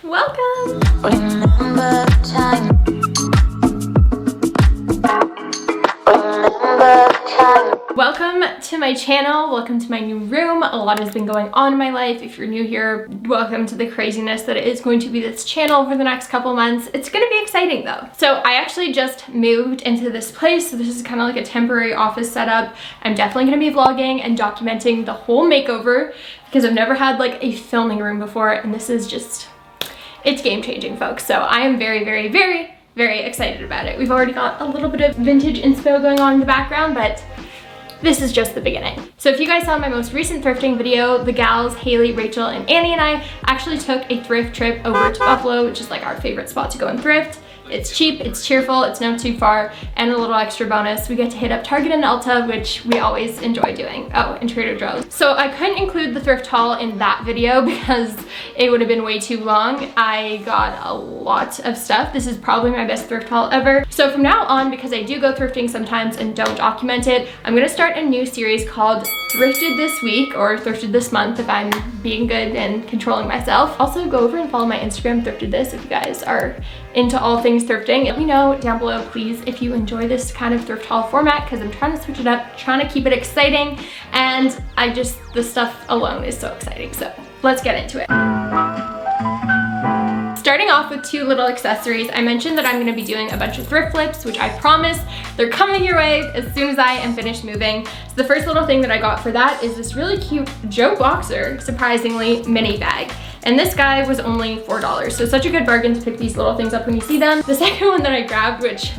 Welcome! Remember time. Welcome to my channel, welcome to my new room. A lot has been going on in my life. If you're new here, welcome to the craziness that is going to be this channel for the next couple months. It's gonna be exciting though. So I actually just moved into this place, so this is kind of like a temporary office setup. I'm definitely gonna be vlogging and documenting the whole makeover because I've never had like a filming room before, and this is just, it's game changing, folks. So I am very, very, very, very excited about it. We've already got a little bit of vintage inspo going on in the background, but this is just the beginning. So if you guys saw my most recent thrifting video, the gals, Haley, Rachel, and Annie and I actually took a thrift trip over to Buffalo, which is like our favorite spot to go and thrift. It's cheap, it's cheerful, it's not too far, and a little extra bonus, we get to hit up Target and Ulta, which we always enjoy doing. Oh, and Trader Joe's. So I couldn't include the thrift haul in that video because it would have been way too long. I got a lot of stuff. This is probably my best thrift haul ever. So from now on, because I do go thrifting sometimes and don't document it, I'm gonna start a new series called Thrifted This Week, or Thrifted This Month if I'm being good and controlling myself. Also go over and follow my Instagram, Thrifted This, if you guys are into all things thrifting. Let me know down below, please, if you enjoy this kind of thrift haul format, because I'm trying to switch it up, trying to keep it exciting, and the stuff alone is so exciting. So let's get into it. Starting off with two little accessories, I mentioned that I'm gonna be doing a bunch of thrift flips, which I promise they're coming your way as soon as I am finished moving. So the first little thing that I got for that is this really cute Joe Boxer, surprisingly, mini bag. And this guy was only $4, so such a good bargain to pick these little things up when you see them. The second one that I grabbed, which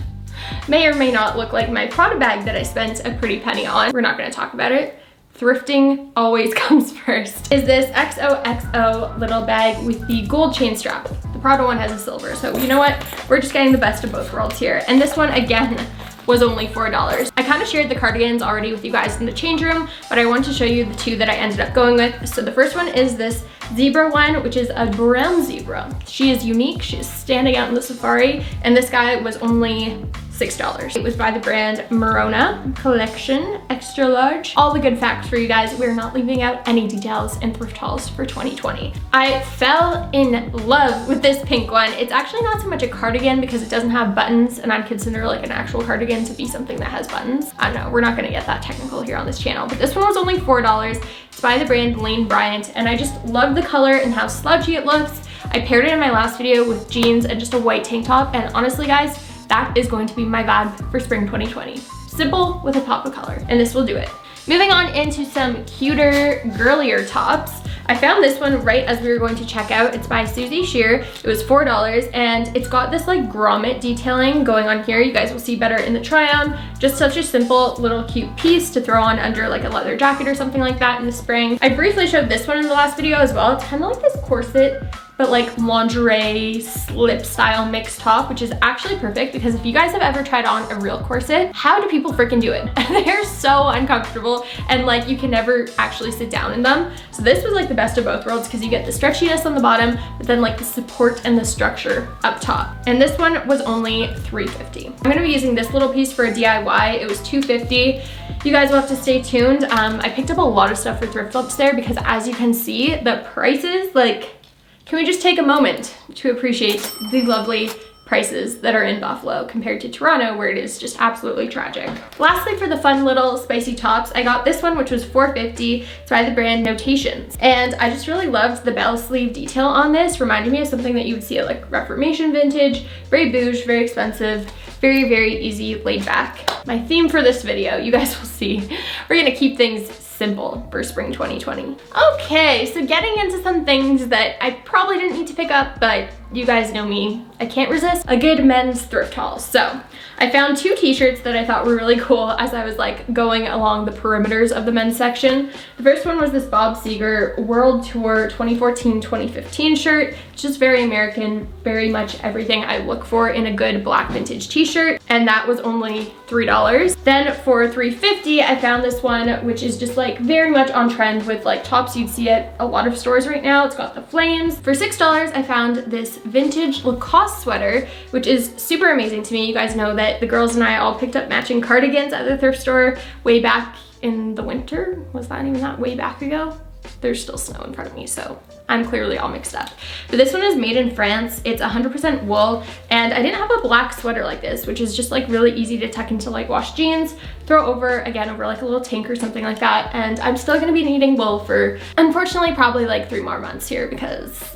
may or may not look like my Prada bag that I spent a pretty penny on, we're not gonna talk about it. Thrifting always comes first, is this XOXO little bag with the gold chain strap. The Prada one has a silver, so you know what? We're just getting the best of both worlds here. And this one, again, was only $4. I kind of shared the cardigans already with you guys in the change room, but I want to show you the two that I ended up going with. So the first one is this zebra one, which is a brown zebra. She is unique, she is standing out in the safari, and this guy was only $6. It was by the brand Merona Collection, extra large. All the good facts for you guys. We're not leaving out any details in thrift hauls for 2020. I fell in love with this pink one. It's actually not so much a cardigan because it doesn't have buttons, and I'd consider like an actual cardigan to be something that has buttons. I don't know, we're not gonna get that technical here on this channel, but this one was only $4. It's by the brand Lane Bryant, and I just love the color and how slouchy it looks. I paired it in my last video with jeans and just a white tank top, and honestly guys, that is going to be my vibe for spring 2020. Simple with a pop of color, and this will do it. Moving on into some cuter, girlier tops. I found this one right as we were going to check out. It's by Susie Shear. It was $4, and it's got this like grommet detailing going on here. You guys will see better in the try on. Just such a simple little cute piece to throw on under like a leather jacket or something like that in the spring. I briefly showed this one in the last video as well. It's kind of like this corset, but like lingerie slip style mixed top, which is actually perfect because if you guys have ever tried on a real corset, how do people freaking do it? They're so uncomfortable, and like you can never actually sit down in them. So this was like the best of both worlds because you get the stretchiness on the bottom, but then like the support and the structure up top. And this one was only $3.50. I'm gonna be using this little piece for a DIY. It was $2.50. You guys will have to stay tuned. I picked up a lot of stuff for thrift flips there because as you can see, the prices, like, can we just take a moment to appreciate the lovely prices that are in Buffalo compared to Toronto, where it is just absolutely tragic. Lastly, for the fun little spicy tops, I got this one, which was $4.50. It's by the brand Notations. And I just really loved the bell sleeve detail on this. Reminded me of something that you would see at like Reformation vintage. Very bouge, very expensive, very, very easy, laid back. My theme for this video, you guys will see, we're gonna keep things simple for spring 2020. Okay, so getting into some things that I probably didn't need to pick up, but you guys know me, I can't resist a good men's thrift haul. So I found two t-shirts that I thought were really cool as I was like going along the perimeters of the men's section. The first one was this Bob Seger World Tour 2014-2015 shirt. It's just very American, very much everything I look for in a good black vintage t-shirt, and that was only $3. Then for $3.50, I found this one, which is just like very much on trend with like tops you'd see at a lot of stores right now. It's got the flames. For $6, I found this vintage Lacoste sweater, which is super amazing to me. You guys know that the girls and I all picked up matching cardigans at the thrift store way back in the winter. Was that even that way back ago? there's still snow in front of me, so I'm clearly all mixed up. But this one is made in France. It's 100% wool, and I didn't have a black sweater like this, which is just like really easy to tuck into like wash jeans, throw over like a little tank or something like that. And I'm still gonna be needing wool for, unfortunately, probably like 3 more months here because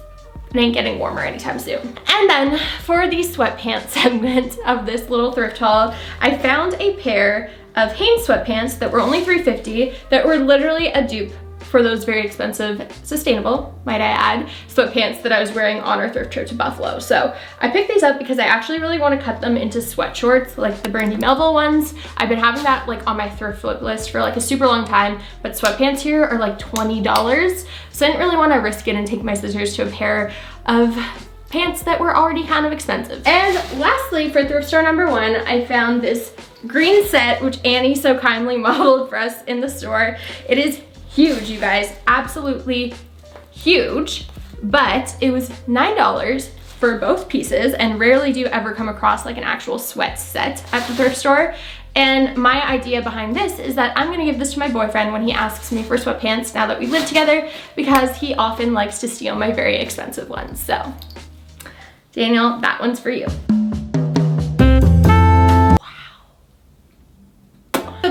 it ain't getting warmer anytime soon. And then for the sweatpants segment of this little thrift haul, I found a pair of Hanes sweatpants that were only $3.50 that were literally a dupe for those very expensive, sustainable, might I add, sweatpants that I was wearing on our thrift trip to Buffalo. So I picked these up because I actually really want to cut them into sweat shorts, like the Brandy Melville ones. I've been having that like on my thrift flip list for like a super long time, but sweatpants here are like $20. So I didn't really want to risk it and take my scissors to a pair of pants that were already kind of expensive. And lastly, for thrift store number 1, I found this green set, which Annie so kindly modeled for us in the store. It is huge, you guys, absolutely huge, but it was $9 for both pieces, and rarely do you ever come across like an actual sweat set at the thrift store. And my idea behind this is that I'm gonna give this to my boyfriend when he asks me for sweatpants now that we live together, because he often likes to steal my very expensive ones. So, Daniel, that one's for you.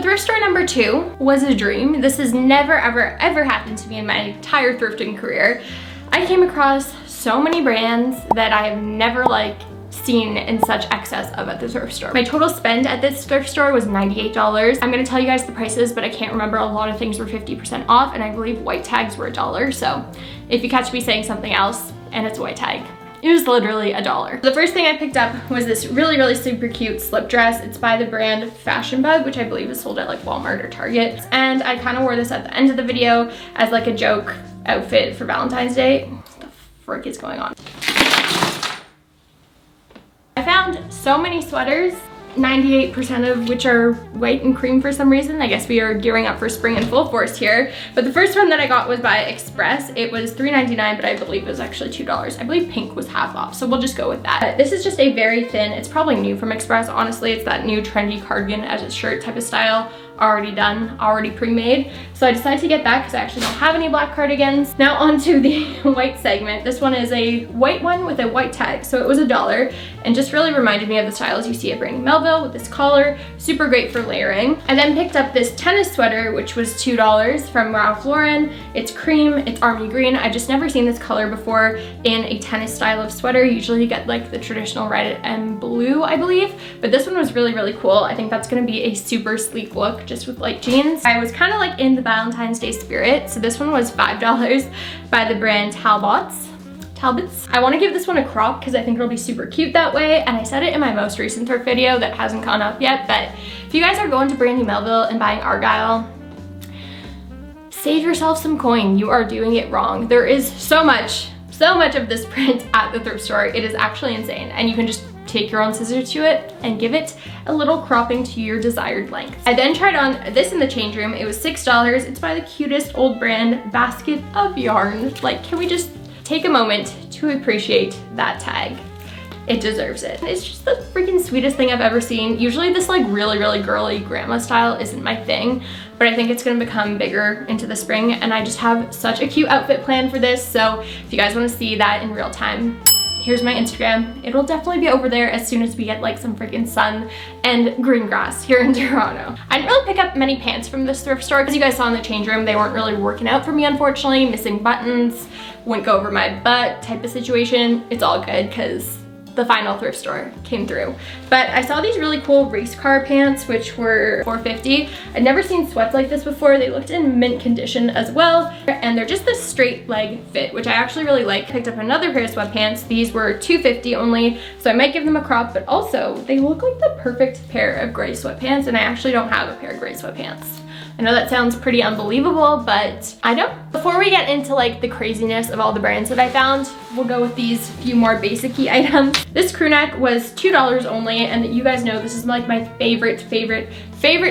Thrift store number 2 was a dream. This has never, ever happened to me in my entire thrifting career. I came across so many brands that I have never like seen in such excess of at the thrift store. My total spend at this thrift store was $98. I'm gonna tell you guys the prices, but I can't remember. A lot of things were 50% off, and I believe white tags were $1. So if you catch me saying something else and it's a white tag, it was literally $1. The first thing I picked up was this really super cute slip dress. It's by the brand Fashion Bug, which I believe is sold at like Walmart or Target. And I kind of wore this at the end of the video as like a joke outfit for Valentine's Day. What the frick is going on? I found so many sweaters, 98% of which are white and cream for some reason. I guess we are gearing up for spring in full force here. But the first one that I got was by Express. It was $3.99, but I believe it was actually $2. I believe pink was half off, so we'll just go with that. This is just a very thin, it's probably new from Express, honestly. It's that new trendy cardigan as a shirt type of style. Already done, already pre-made. So I decided to get that because I actually don't have any black cardigans. Now onto the white segment. This one is a white one with a white tag, so it was $1, and just really reminded me of the styles you see at Brandy Melville with this collar. Super great for layering. I then picked up this tennis sweater, which was $2 from Ralph Lauren. It's cream, it's army green. I've just never seen this color before in a tennis style of sweater. Usually you get like the traditional red and blue, I believe, but this one was really cool. I think that's gonna be a super sleek look just with light jeans. I was kind of like in the Valentine's Day spirit, so this one was $5 by the brand Talbots. I want to give this one a crop because I think it'll be super cute that way, and I said it in my most recent thrift video that hasn't gone up yet, but if you guys are going to Brandy Melville and buying Argyle, save yourself some coin. You are doing it wrong. There is so much of this print at the thrift store. It is actually insane, and you can just take your own scissors to it and give it a little cropping to your desired length. I then tried on this in the change room. It was $6. It's by the cutest old brand Basket of Yarn. Like, can we just take a moment to appreciate that tag? It deserves it. It's just the freaking sweetest thing I've ever seen. Usually this like really girly grandma style isn't my thing, but I think it's gonna become bigger into the spring, and I just have such a cute outfit plan for this. So if you guys wanna see that in real time, here's my Instagram. It'll definitely be over there as soon as we get like some freaking sun and green grass here in Toronto. I didn't really pick up many pants from this thrift store because you guys saw in the change room, they weren't really working out for me, unfortunately. Missing buttons, wouldn't go over my butt type of situation. It's all good because the final thrift store came through. But I saw these really cool Racecar Pants, which were $4.50. I'd never seen sweats like this before. They looked in mint condition as well, and they're just this straight leg fit, which I actually really like. Picked up another pair of sweatpants. These were $2.50 only, so I might give them a crop, but also they look like the perfect pair of gray sweatpants, and I actually don't have a pair of gray sweatpants. I know that sounds pretty unbelievable, but I don't. Before we get into like the craziness of all the brands that I found, we'll go with these few more basic-y items. This crew neck was $2 only, and you guys know this is like my favorite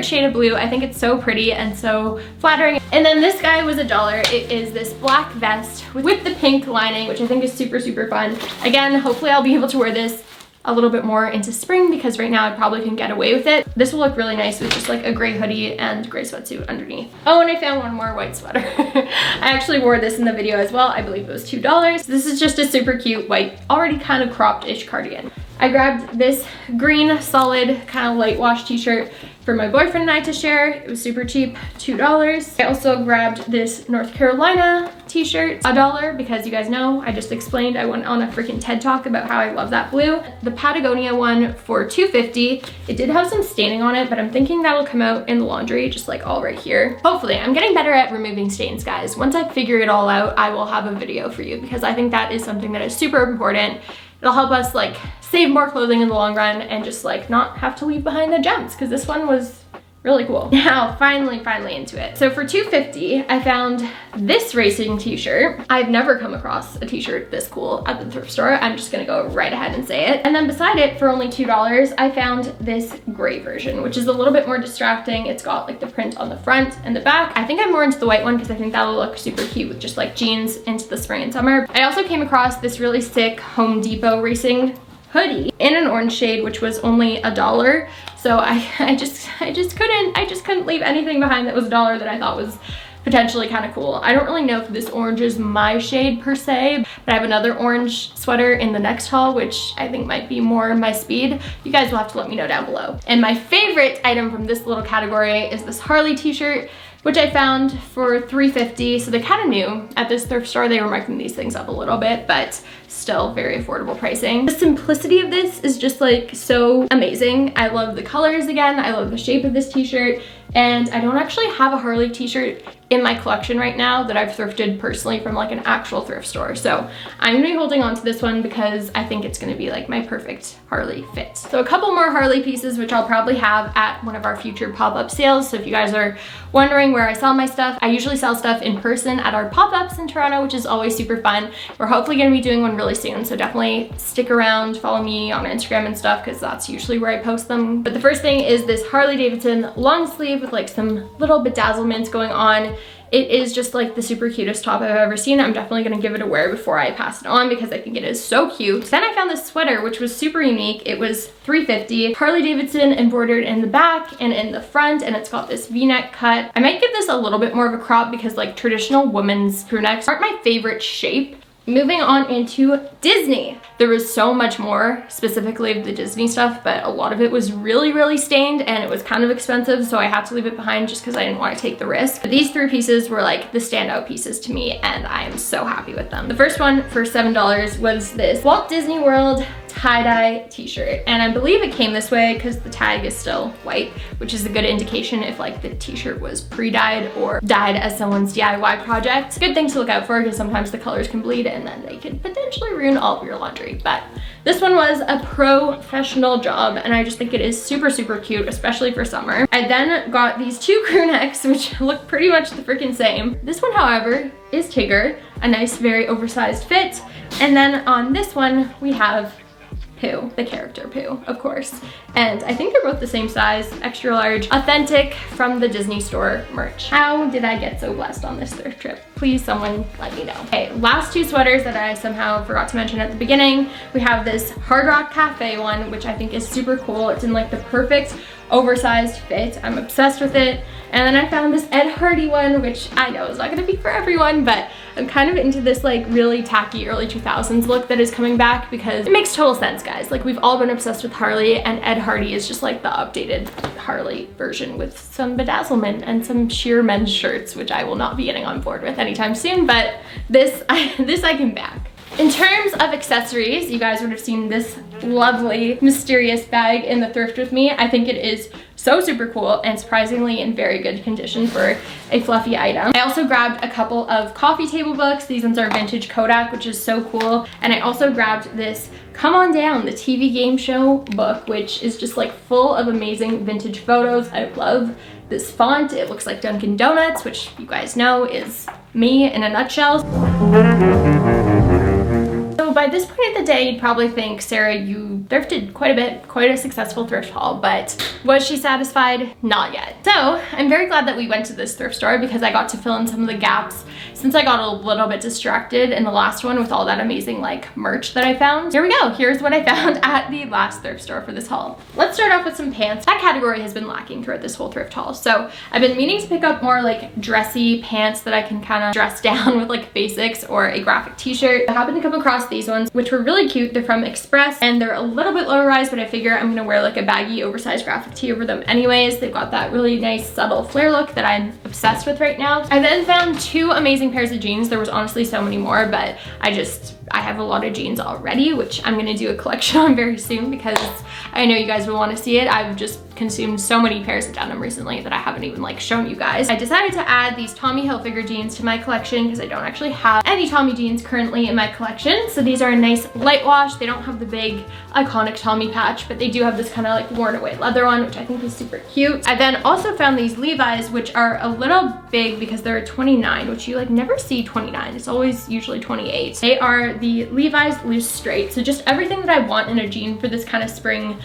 shade of blue. I think it's so pretty and so flattering. And then this guy was $1. It is this black vest with the pink lining, which I think is super fun. Again, hopefully I'll be able to wear this a little bit more into spring because right now I probably can get away with it. This will look really nice with just like a gray hoodie and gray sweatsuit underneath. Oh, and I found one more white sweater. I actually wore this in the video as well. I believe it was $2. This is just a super cute white, already kind of cropped-ish cardigan. I grabbed this green solid kind of light wash t-shirt for my boyfriend and I to share. It was super cheap, $2. I also grabbed this North Carolina t-shirt, $1, because you guys know, I just explained I went on a freaking TED Talk about how I love that blue. The Patagonia one for $2.50. It did have some staining on it, but I'm thinking that'll come out in the laundry, just like all right here. Hopefully, I'm getting better at removing stains, guys. Once I figure it all out, I will have a video for you because I think that is something that is super important. It'll help us like save more clothing in the long run and just like not have to leave behind the gems, because this one was really cool. Now, finally into it. So for $2.50, I found this racing t-shirt. I've never come across a t-shirt this cool at the thrift store. I'm just gonna go right ahead and say it. And then beside it, for only $2, I found this gray version, which is a little bit more distracting. It's got like the print on the front and the back. I think I'm more into the white one because I think that'll look super cute with just like jeans into the spring and summer. I also came across this really sick Home Depot racing hoodie in an orange shade, which was only $1. So I just couldn't leave anything behind that was $1 that I thought was potentially kind of cool. I don't really know if this orange is my shade per se, but I have another orange sweater in the next haul, which I think might be more my speed. You guys will have to let me know down below. And my favorite item from this little category is this Harley t-shirt, which I found for $3.50. So they kind of knew at this thrift store they were marking these things up a little bit, but still very affordable pricing. The simplicity of this is just like so amazing. I love the colors again. I love the shape of this t-shirt. And I don't actually have a Harley t-shirt in my collection right now that I've thrifted personally from like an actual thrift store. So I'm gonna be holding on to this one because I think it's gonna be like my perfect Harley fit. So a couple more Harley pieces, which I'll probably have at one of our future pop-up sales. So if you guys are wondering where I sell my stuff, I usually sell stuff in person at our pop-ups in Toronto, which is always super fun. We're hopefully gonna be doing one really soon. So definitely stick around, follow me on Instagram and stuff, because that's usually where I post them. But the first thing is this Harley Davidson long sleeve with like some little bedazzlements going on. It is just like the super cutest top I've ever seen. I'm definitely gonna give it a wear before I pass it on because I think it is so cute. Then I found this sweater, which was super unique. It was $3.50. Harley Davidson embroidered in the back and in the front, and it's got this V-neck cut. I might give this a little bit more of a crop because like traditional women's crew necks aren't my favorite shape. Moving on into Disney. There was so much more, specifically of the Disney stuff, but a lot of it was really stained and it was kind of expensive, so I had to leave it behind just because I didn't want to take the risk. But these three pieces were like the standout pieces to me, and I am so happy with them. The first one for $7 was this Walt Disney World tie-dye t-shirt, and I believe it came this way because the tag is still white, which is a good indication if like the t-shirt was pre-dyed or dyed as someone's DIY project. Good thing to look out for because sometimes the colors can bleed and then they could potentially ruin all of your laundry. But this one was a professional job, and I just think it is super cute, especially for summer. I then got these two crew necks, which look pretty much the freaking same. This one, however, is Tigger, a nice, very oversized fit. And then on this one, we have Pooh, the character Pooh, of course. And I think they're both the same size, extra large, authentic from the Disney Store merch. How did I get so blessed on this thrift trip? Please, someone let me know. Okay, last two sweaters that I somehow forgot to mention at the beginning. We have this Hard Rock Cafe one, which I think is super cool. It's in like the perfect oversized fit. I'm obsessed with it. And then I found this Ed Hardy one, which I know is not gonna be for everyone, but I'm kind of into this like really tacky early 2000s look that is coming back because it makes total sense, guys. Like, we've all been obsessed with Harley, and Ed Hardy is just like the updated Harley version with some bedazzlement and some sheer men's shirts, which I will not be getting on board with anytime soon, but this I can back. In terms of accessories, you guys would have seen this lovely mysterious bag in the thrift with me. I think it is so super cool and surprisingly in very good condition for a fluffy item. I also grabbed a couple of coffee table books. These ones are vintage Kodak, which is so cool. And I also grabbed this Come On Down, the TV game show book, which is just like full of amazing vintage photos. I love this font. It looks like Dunkin' Donuts, which you guys know is me in a nutshell. So by this point of the day, you'd probably think, Sarah, you thrifted quite a bit, quite a successful thrift haul, but was she satisfied? Not yet. So I'm very glad that we went to this thrift store because I got to fill in some of the gaps since I got a little bit distracted in the last one with all that amazing like merch that I found. Here we go. Here's what I found at the last thrift store for this haul. Let's start off with some pants. That category has been lacking throughout this whole thrift haul. So I've been meaning to pick up more like dressy pants that I can kind of dress down with like basics or a graphic t-shirt. I happened to come across these ones, which were really cute. They're from Express and they're a little bit lower rise, but I figure I'm gonna wear like a baggy oversized graphic tee over them anyways. They've got that really nice subtle flare look that I'm obsessed with right now. I then found two amazing pairs of jeans. There was honestly so many more, but I have a lot of jeans already, which I'm gonna do a collection on very soon because I know you guys will want to see it. I've just consumed so many pairs of denim recently that I haven't even like shown you guys. I decided to add these Tommy Hilfiger jeans to my collection because I don't actually have any Tommy jeans currently in my collection. So these are a nice light wash. They don't have the big iconic Tommy patch, but they do have this kind of like worn away leather one, which I think is super cute. I then also found these Levi's, which are a little big because they're a 29, which you like never see 29. It's always usually 28. They are the Levi's loose straight. So just everything that I want in a jean for this kind of spring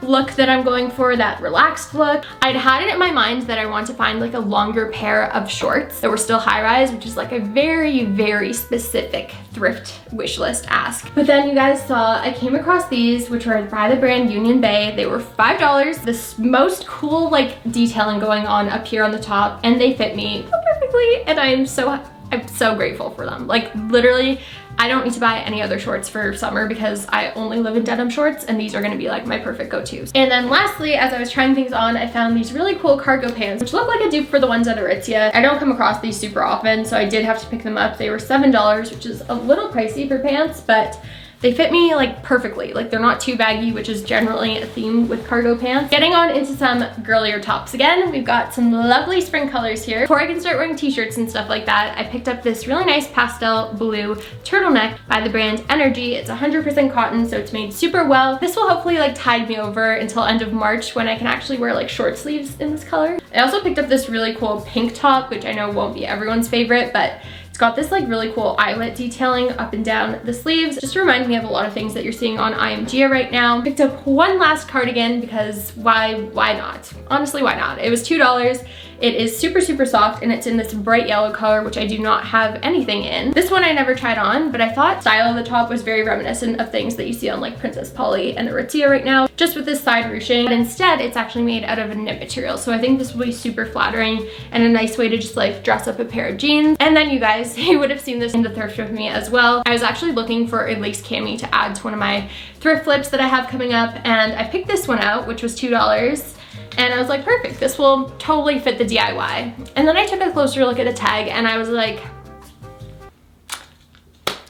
look that I'm going for, that relaxed look. I'd had it in my mind that I want to find like a longer pair of shorts that were still high rise, which is like a very, very specific thrift wish list ask. But then you guys saw I came across these, which were by the brand Union Bay. They were $5. This most cool like detailing going on up here on the top, and they fit me perfectly, and I'm so grateful for them. Like literally, I don't need to buy any other shorts for summer because I only live in denim shorts, and these are gonna be like my perfect go-tos. And then lastly, as I was trying things on, I found these really cool cargo pants, which look like a dupe for the ones at Aritzia. I don't come across these super often, so I did have to pick them up. They were $7, which is a little pricey for pants, but they fit me like perfectly. Like they're not too baggy, which is generally a theme with cargo pants. Getting on into some girlier tops again, we've got some lovely spring colors here. Before I can start wearing t-shirts and stuff like that, I picked up this really nice pastel blue turtleneck by the brand Energy. It's 100% cotton, so it's made super well. This will hopefully like tide me over until end of March when I can actually wear like short sleeves in this color. I also picked up this really cool pink top, which I know won't be everyone's favorite, but it's got this like really cool eyelet detailing up and down the sleeves. Just reminds me of a lot of things that you're seeing on IMG right now. Picked up one last cardigan because why not? Honestly, why not? It was $2. It is super, super soft, and it's in this bright yellow color, which I do not have anything in. This one I never tried on, but I thought style of the top was very reminiscent of things that you see on like Princess Polly and Aritzia right now, just with this side ruching. But instead, it's actually made out of a knit material. So I think this will be super flattering and a nice way to just like dress up a pair of jeans. And then you guys, you would have seen this in the thrift with me as well. I was actually looking for a lace cami to add to one of my thrift flips that I have coming up, and I picked this one out, which was $2. And I was like, perfect, this will totally fit the DIY. And then I took a closer look at the tag and I was like,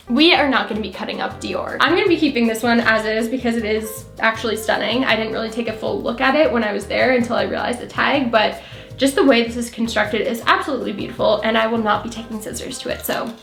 we are not gonna be cutting up Dior. I'm gonna be keeping this one as is because it is actually stunning. I didn't really take a full look at it when I was there until I realized the tag, but just the way this is constructed is absolutely beautiful, and I will not be taking scissors to it, so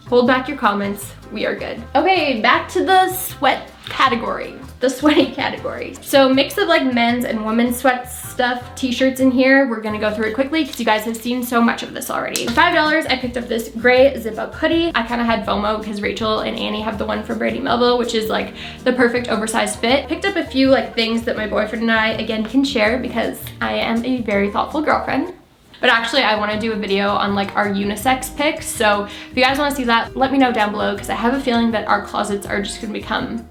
hold back your comments, we are good. Okay, back to the sweat category. The sweaty category. So mix of like men's and women's sweat stuff, t-shirts in here. We're gonna go through it quickly because you guys have seen so much of this already. For $5, I picked up this gray zip-up hoodie. I kind of had FOMO because Rachel and Annie have the one from Brady Melville, which is like the perfect oversized fit. Picked up a few like things that my boyfriend and I again can share because I am a very thoughtful girlfriend. But actually, I want to do a video on like our unisex picks. So if you guys want to see that, let me know down below because I have a feeling that our closets are just gonna become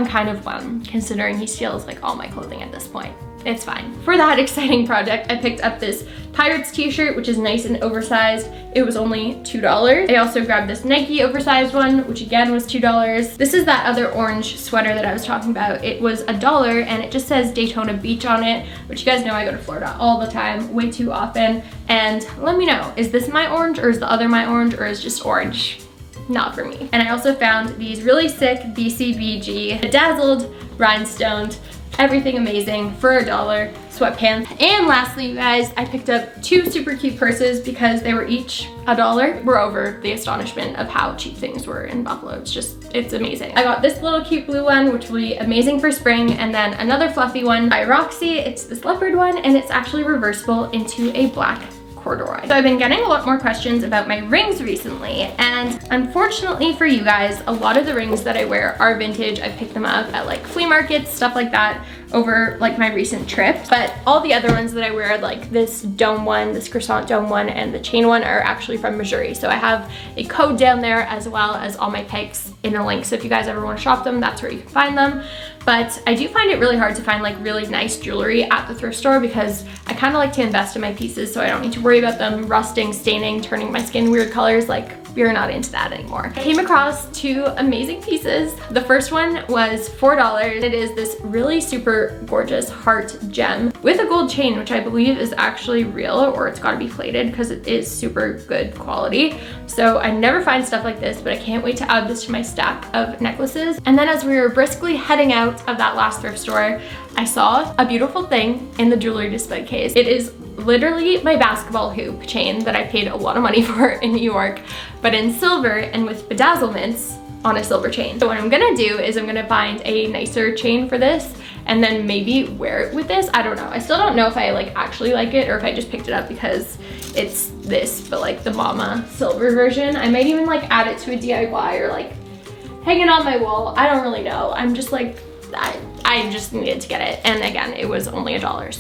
kind of one, considering he steals like all my clothing at this point. It's fine. For that exciting project, I picked up this Pirates t-shirt, which is nice and oversized. It was only $2. I also grabbed this Nike oversized one, which again was $2. This is that other orange sweater that I was talking about. It was $1, and it just says Daytona Beach on it, which you guys know I go to Florida all the time, way too often. And let me know, is this my orange, or is the other my orange, or is just orange not for me? And I also found these really sick BCBG bedazzled, rhinestoned, everything amazing for $1 sweatpants. And lastly, you guys, I picked up two super cute purses because they were each $1. We're over the astonishment of how cheap things were in Buffalo. It's amazing. I got this little cute blue one, which will be amazing for spring, and then another fluffy one by Roxy. It's this leopard one, and it's actually reversible into a black corduroy. So I've been getting a lot more questions about my rings recently, and unfortunately for you guys, a lot of the rings that I wear are vintage. I picked them up at like flea markets, stuff like that, over like my recent trip. But all the other ones that I wear, like this Dôme one, this Croissant Dôme one, and the chain one are actually from Mejuri. So I have a code down there as well as all my picks in a link. So if you guys ever want to shop them, that's where you can find them. But I do find it really hard to find like really nice jewelry at the thrift store because I kind of like to invest in my pieces so I don't need to worry about them rusting, staining, turning my skin weird colors. Like, we're not into that anymore. I came across two amazing pieces. The first one was $4. It is this really super gorgeous heart gem with a gold chain, which I believe is actually real, or it's gotta be plated because it is super good quality. So I never find stuff like this, but I can't wait to add this to my stack of necklaces. And then as we were briskly heading out of that last thrift store, I saw a beautiful thing in the jewelry display case. It is literally my basketball hoop chain that I paid a lot of money for in New York, but in silver and with bedazzlements on a silver chain. So what I'm gonna do is I'm gonna find a nicer chain for this and then maybe wear it with this. I don't know. I still don't know if I like actually like it or if I just picked it up because it's this, but like the mama silver version. I might even like add it to a DIY or like hang it on my wall. I don't really know. I'm just like, I just needed to get it. And again, it was only $1,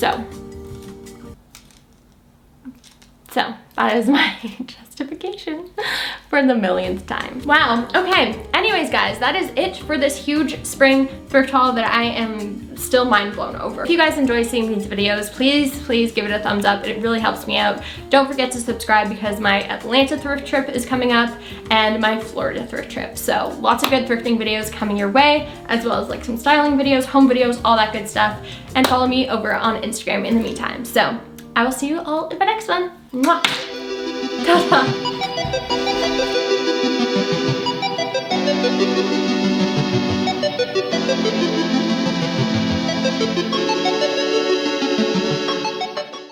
So that is my justification for the millionth time. Wow, okay. Anyways, guys, that is it for this huge spring thrift haul that I am still mind blown over. If you guys enjoy seeing these videos, please give it a thumbs up. It really helps me out. Don't forget to subscribe because my Atlanta thrift trip is coming up and my Florida thrift trip. So lots of good thrifting videos coming your way, as well as like some styling videos, home videos, all that good stuff. And follow me over on Instagram in the meantime. So I will see you all in my next one. Mwah. Ta-ta.